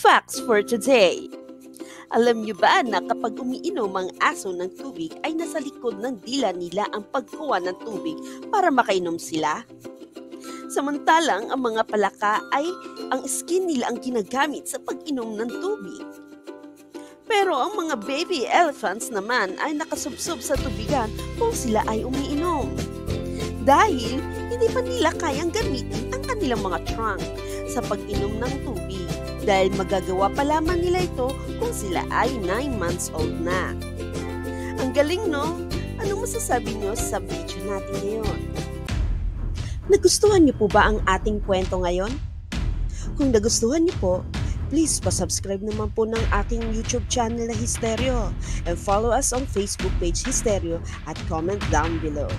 Facts for today. Alam niyo ba na kapag umiinom ang aso ng tubig ay nasa likod ng dila nila ang pagkuha ng tubig para makainom sila? Samantalang ang mga palaka ay ang skin nila ang ginagamit sa pag-inom ng tubig. Pero ang mga baby elephants naman ay nakasubsob sa tubigan kung sila ay umiinom. Dahil hindi pa nila kayang gamitin ang kanilang mga trunk sa pag-inom ng tubig dahil magagawa pa lamang nila ito kung sila ay 9 months old na. Ang galing, no? Anong masasabi niyo sa video natin ngayon? Nagustuhan niyo po ba ang ating kwento ngayon? Kung nagustuhan niyo po, please pa-subscribe naman po ng aking YouTube channel na Hystereo and follow us on Facebook page Hystereo at comment down below.